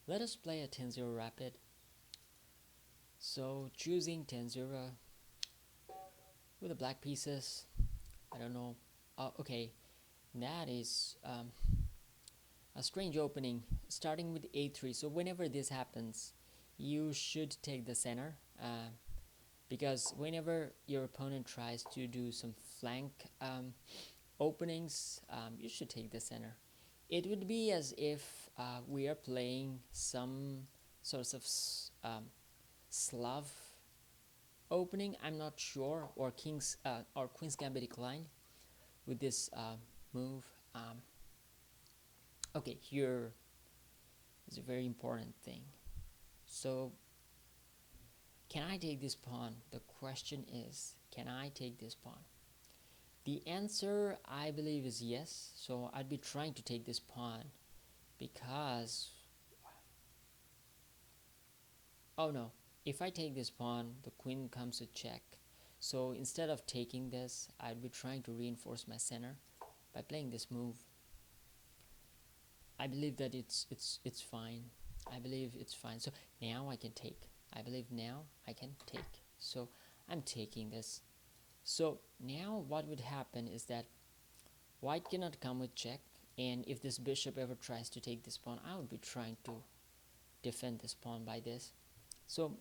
Let us play a 10-0 rapid. So choosing 10-0 with the black pieces. I don't know. Okay, that is a strange opening starting with a3. So whenever this happens, you should take the center, because whenever your opponent tries to do some flank openings, you should take the center. It would be as if we are playing some sorts of Slav opening. I'm not sure, or King's or Queen's Gambit decline with this move. Okay, here is a very important thing. So, can I take this pawn? The question is, can I take this pawn? The answer, I believe, is yes. So I'd be trying to take this pawn because, oh no, if I take this pawn, the queen comes to check. So instead of taking this, I'd be trying to reinforce my center by playing this move. I believe that it's fine. I believe it's fine. So now I can take. I believe now I can take. So I'm taking this. So now what would happen is that white cannot come with check, and if this bishop ever tries to take this pawn, I would be trying to defend this pawn by this. So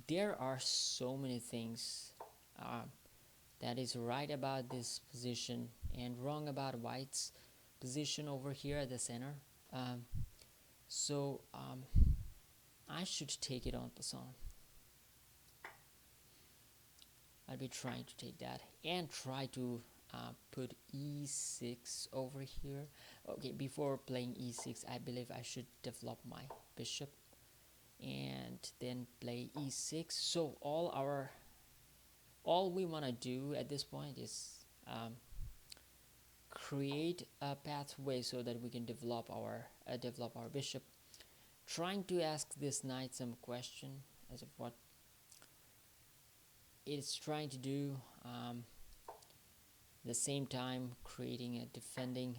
there are so many things that is right about this position and wrong about white's position over here at the center. So I should take it en passant. I'll be trying to take that and try to put e6 over here. Okay, before playing e6, I believe I should develop my bishop and then play e6. So all we want to do at this point is create a pathway so that we can develop our bishop. Trying to ask this knight some question as of what it's trying to do. The same time creating a defending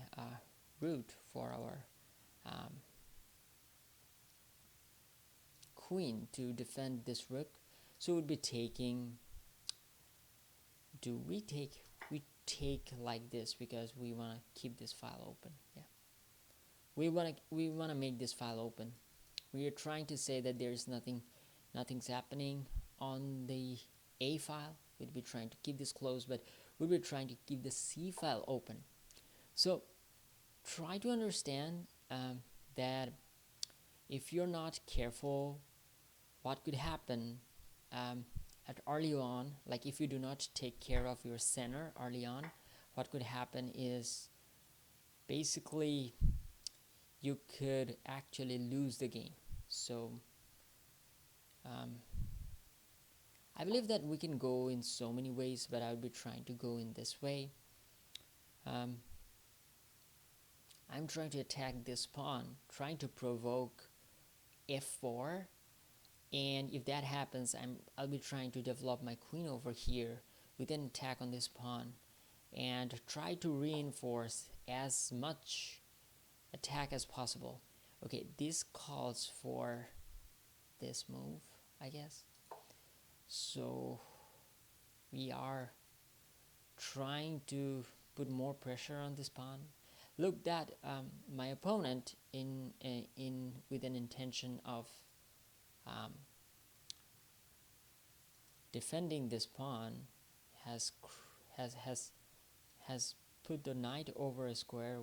route for our queen to defend this rook. So we'd be taking. Do we take? We take like this because we want to keep this file open. Yeah, we want to make this file open. We are trying to say that there's nothing's happening on the A file. We'd be trying to keep this closed, but we'd be trying to keep the C file open. So try to understand that if you're not careful, what could happen at early on, like if you do not take care of your center early on, what could happen is basically you could actually lose the game. So I believe that we can go in so many ways, but I would be trying to go in this way. I'm trying to attack this pawn, trying to provoke f4, and if that happens, I'll be trying to develop my queen over here with an attack on this pawn and try to reinforce as much attack as possible. Okay, this calls for this move, I guess. So we are trying to put more pressure on this pawn. Look that my opponent in with an intention of defending this pawn has put the knight over a square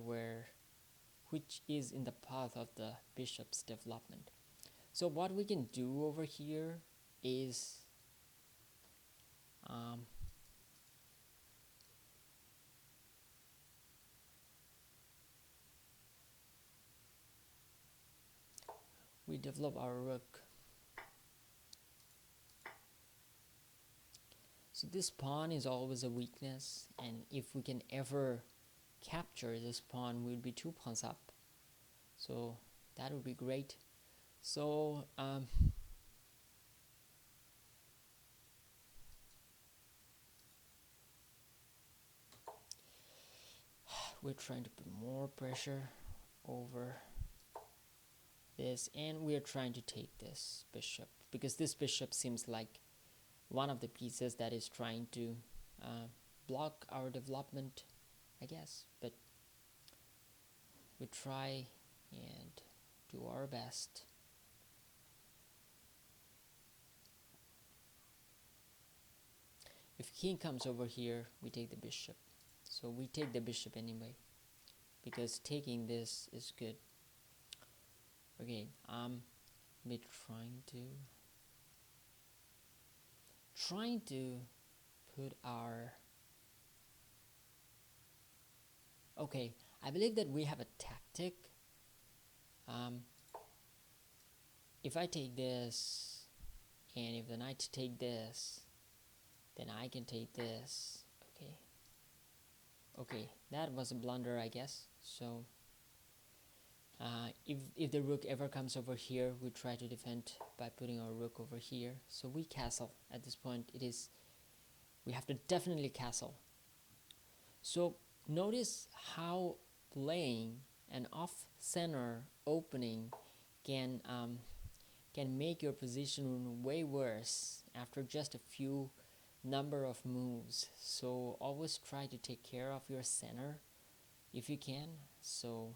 which is in the path of the bishop's development. So what we can do over here is we develop our rook. So this pawn is always a weakness, and if we can ever capture this pawn, we'd be 2 pawns up. So that would be great. So we're trying to put more pressure over this, and we are trying to take this bishop because this bishop seems like one of the pieces that is trying to block our development, I guess. But we try and do our best. If king comes over here, we take the bishop. So we take the bishop anyway, because taking this is good. Okay, be trying to put our, okay, I believe that we have a tactic. If I take this, and if the knight take this, then I can take this. Okay, that was a blunder, I guess. So if the rook ever comes over here, we try to defend by putting our rook over here. So we castle at this point. We have to definitely castle. So notice how playing an off-center opening can make your position way worse after just a few number of moves. So always try to take care of your center if you can. So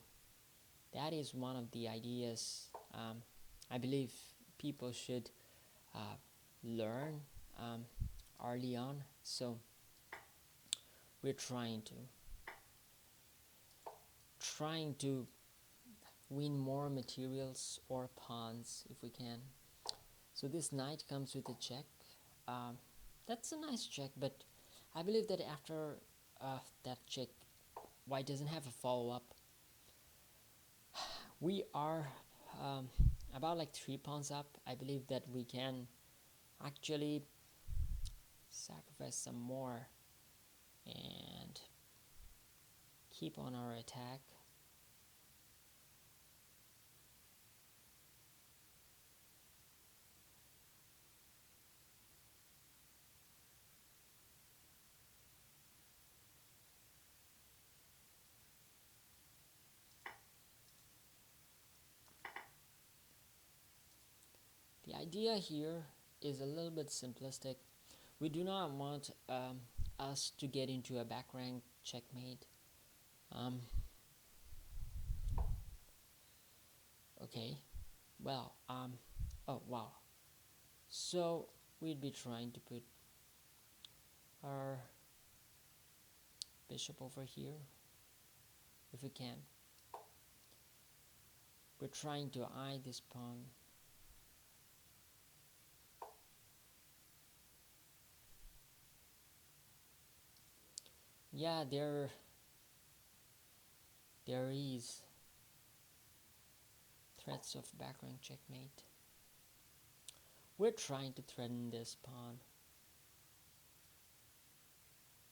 that is one of the ideas I believe people should learn early on. So we're trying to win more materials or pawns if we can. So this knight comes with a check. That's a nice check, but I believe that after that check, white doesn't have a follow-up. We are about like 3 pawns up. I believe that we can actually sacrifice some more and keep on our attack. The idea here is a little bit simplistic. We do not want us to get into a back rank checkmate. Okay, well, oh wow. So we'd be trying to put our bishop over here if we can. We're trying to eye this pawn. Yeah, there is threats of back rank checkmate. We're trying to threaten this pawn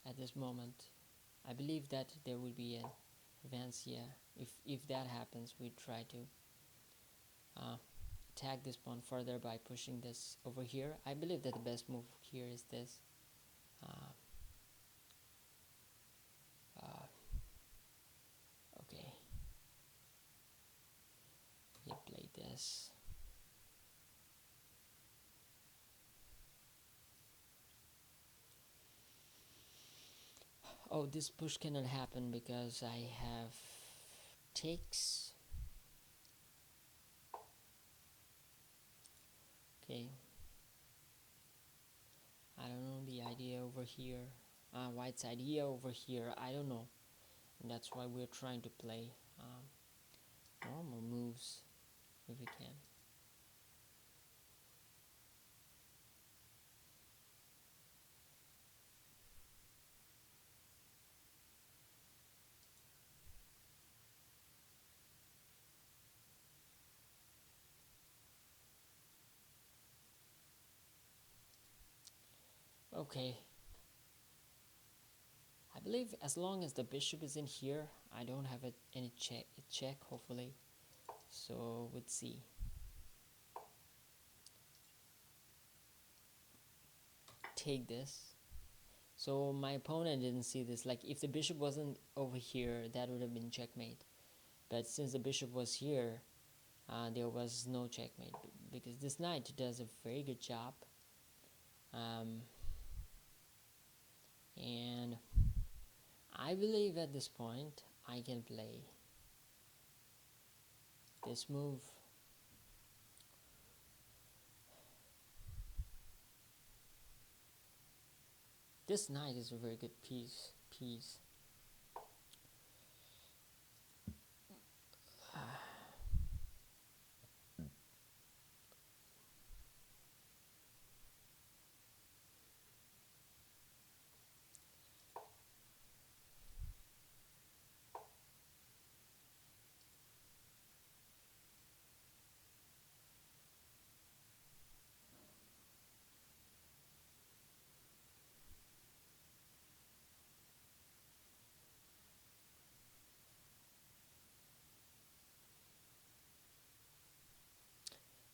at this moment. I believe that there will be an advance. Yeah, if that happens, we try to attack this pawn further by pushing this over here. I believe that the best move here is this. Okay, you play this. Oh, this push cannot happen because I have takes. Okay, I don't know the idea over here. White's idea over here, I don't know. And that's why we're trying to play normal moves if we can. Okay, I believe as long as the bishop is in here, I don't have any check hopefully. So let's see. Take this. So my opponent didn't see this. Like if the bishop wasn't over here, that would have been checkmate. But since the bishop was here, there was no checkmate because this knight does a very good job. And I believe at this point I can play this move. This knight is a very good piece.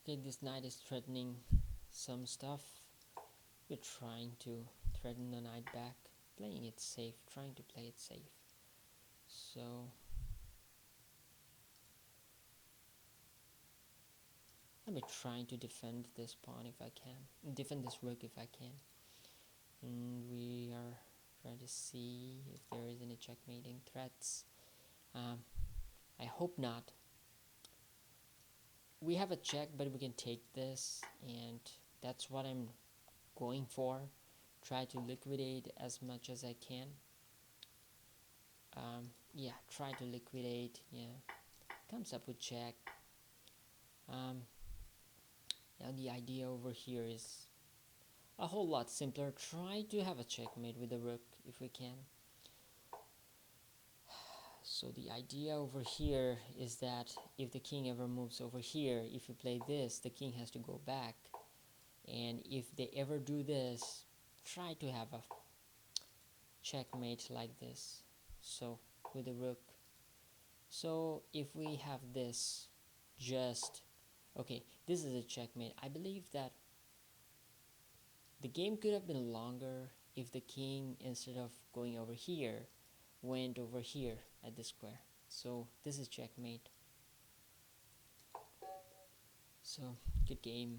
Okay, this knight is threatening some stuff. We're trying to threaten the knight back, playing it safe, trying to play it safe. So I'll be trying to defend this pawn if I can, defend this rook if I can. And we are trying to see if there is any checkmating threats. I hope not. We have a check, but we can take this, and that's what I'm going for. Try to liquidate as much as I can. Yeah, try to liquidate. Yeah, comes up with check. Now the idea over here is a whole lot simpler. Try to have a checkmate with the rook if we can. So the idea over here is that if the king ever moves over here, if you play this, the king has to go back. And if they ever do this, try to have a checkmate like this. So with the rook. So if we have this, just okay, this is a checkmate. I believe that the game could have been longer if the king, instead of going over here, went over here at the square. So this is checkmate. So good game.